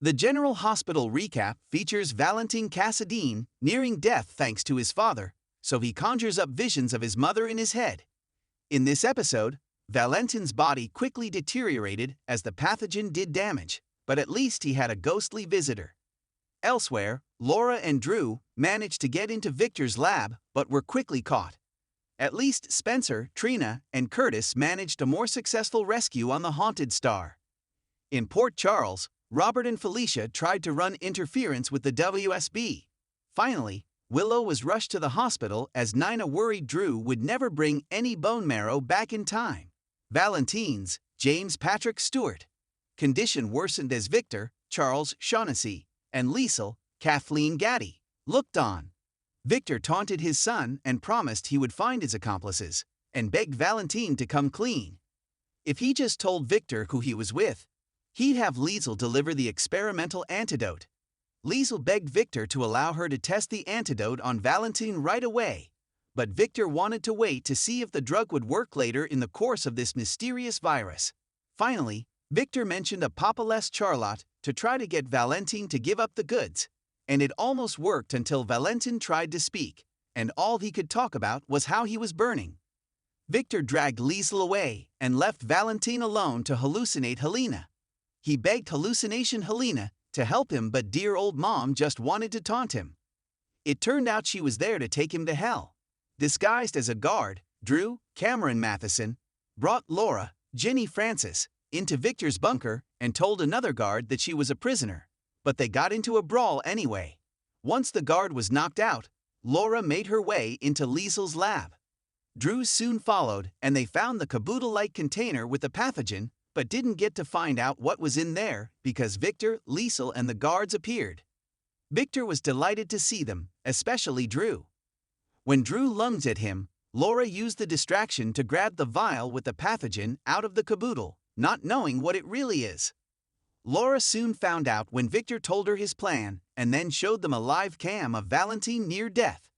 The General Hospital recap features Valentin Cassadine nearing death thanks to his father, so he conjures up visions of his mother in his head. In this episode, Valentin's body quickly deteriorated as the pathogen did damage, but at least he had a ghostly visitor. Elsewhere, Laura and Drew managed to get into Victor's lab but were quickly caught. At least Spencer, Trina, and Curtis managed a more successful rescue on the haunted star. In Port Charles, Robert and Felicia tried to run interference with the WSB. Finally, Willow was rushed to the hospital as Nina worried Drew would never bring any bone marrow back in time. Valentin's James Patrick Stewart condition worsened as Victor, Charles Shaughnessy, and Liesl, Kathleen Gaddy, looked on. Victor taunted his son and promised he would find his accomplices, and begged Valentin to come clean. If he just told Victor who he was with, he'd have Liesl deliver the experimental antidote. Liesl begged Victor to allow her to test the antidote on Valentin right away, but Victor wanted to wait to see if the drug would work later in the course of this mysterious virus. Finally, Victor mentioned a papaless charlotte to try to get Valentin to give up the goods, and it almost worked until Valentin tried to speak, and all he could talk about was how he was burning. Victor dragged Liesl away and left Valentin alone to hallucinate Helena. He begged hallucination Helena to help him, but dear old mom just wanted to taunt him. It turned out she was there to take him to hell. Disguised as a guard, Drew, Cameron Matheson, brought Laura, Jenny Francis, into Victor's bunker and told another guard that she was a prisoner, but they got into a brawl anyway. Once the guard was knocked out, Laura made her way into Liesl's lab. Drew soon followed, and they found the caboodle-like container with the pathogen, but didn't get to find out what was in there because Victor, Liesl, and the guards appeared. Victor was delighted to see them, especially Drew. When Drew lunged at him, Laura used the distraction to grab the vial with the pathogen out of the caboodle, not knowing what it really is. Laura soon found out when Victor told her his plan and then showed them a live cam of Valentin near death.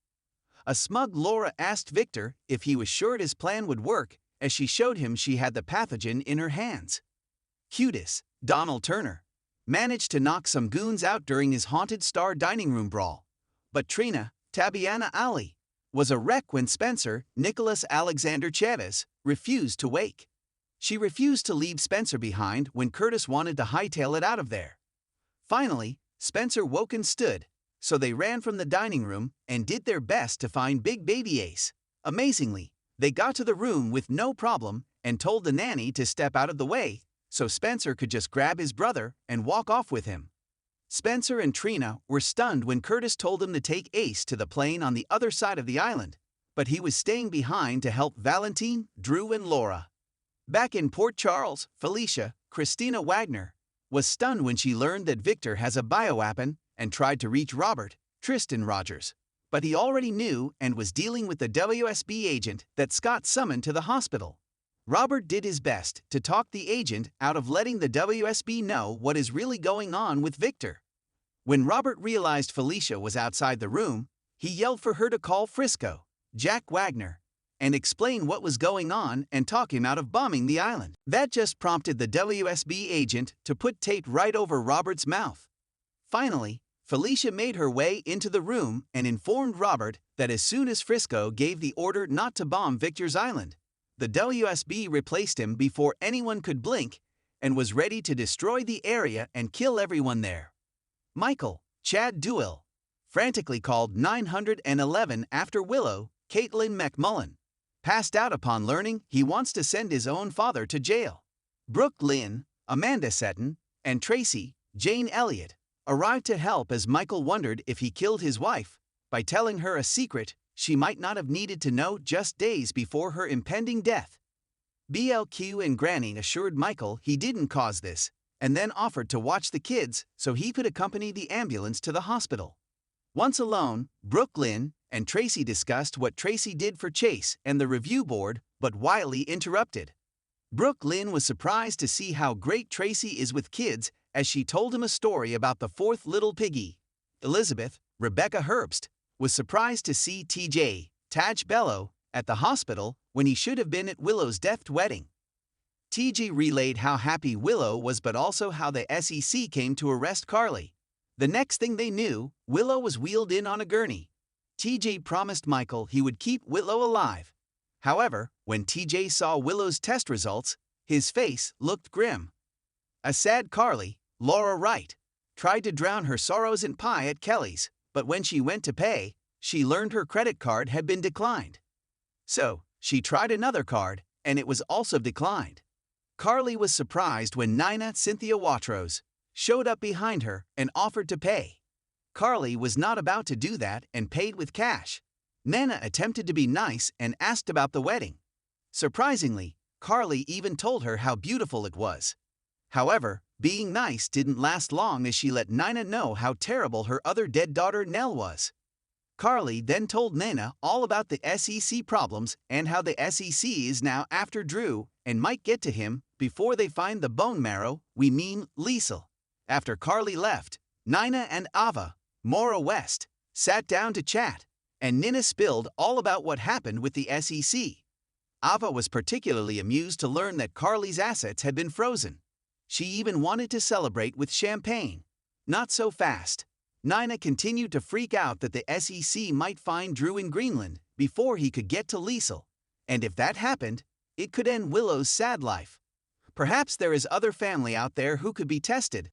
A smug Laura asked Victor if he was sure his plan would work, as she showed him she had the pathogen in her hands. Cutius, Donald Turner, managed to knock some goons out during his haunted star dining room brawl, but Trina, Tabiana Ali, was a wreck when Spencer, Nicholas Alexander Chavez, refused to wake. She refused to leave Spencer behind when Curtis wanted to hightail it out of there. Finally, Spencer woke and stood, so they ran from the dining room and did their best to find Big Baby Ace. Amazingly, they got to the room with no problem and told the nanny to step out of the way so Spencer could just grab his brother and walk off with him. Spencer and Trina were stunned when Curtis told them to take Ace to the plane on the other side of the island, but he was staying behind to help Valentin, Drew, and Laura. Back in Port Charles, Felicia, Christina Wagner, was stunned when she learned that Victor has a bioweapon and tried to reach Robert, Tristan Rogers, but he already knew and was dealing with the WSB agent that Scott summoned to the hospital. Robert did his best to talk the agent out of letting the WSB know what is really going on with Victor. When Robert realized Felicia was outside the room, he yelled for her to call Frisco, Jack Wagner, and explain what was going on and talk him out of bombing the island. That just prompted the WSB agent to put tape right over Robert's mouth. Finally, Felicia made her way into the room and informed Robert that as soon as Frisco gave the order not to bomb Victor's island, the WSB replaced him before anyone could blink and was ready to destroy the area and kill everyone there. Michael, Chad Duell, frantically called 911 after Willow, Caitlin McMullen, passed out upon learning he wants to send his own father to jail. Brooke Lynn, Amanda Seton, and Tracy, Jane Elliott, arrived to help as Michael wondered if he killed his wife by telling her a secret she might not have needed to know just days before her impending death. BLQ and Granny assured Michael he didn't cause this, and then offered to watch the kids so he could accompany the ambulance to the hospital. Once alone, Brooke Lynn and Tracy discussed what Tracy did for Chase and the review board, but Wiley interrupted. Brooke Lynn was surprised to see how great Tracy is with kids as she told him a story about the fourth little piggy. Elizabeth, Rebecca Herbst, was surprised to see TJ, Taj Bello, at the hospital when he should have been at Willow's death wedding. TG relayed how happy Willow was but also how the SEC came to arrest Carly. The next thing they knew, Willow was wheeled in on a gurney. TJ promised Michael he would keep Willow alive. However, when TJ saw Willow's test results, his face looked grim. A sad Carly, Laura Wright, tried to drown her sorrows in pie at Kelly's, but when she went to pay, she learned her credit card had been declined. So, she tried another card, and it was also declined. Carly was surprised when Nina Cynthia Watrous showed up behind her and offered to pay. Carly was not about to do that and paid with cash. Nana attempted to be nice and asked about the wedding. Surprisingly, Carly even told her how beautiful it was. However, being nice didn't last long as she let Nina know how terrible her other dead daughter Nell was. Carly then told Nana all about the SEC problems and how the SEC is now after Drew and might get to him before they find the bone marrow, we mean Liesel. After Carly left, Nina and Ava, Maura West, sat down to chat, and Nina spilled all about what happened with the SEC. Ava was particularly amused to learn that Carly's assets had been frozen. She even wanted to celebrate with champagne. Not so fast. Nina continued to freak out that the SEC might find Drew in Greenland before he could get to Liesel, and if that happened, it could end Willow's sad life. Perhaps there is other family out there who could be tested,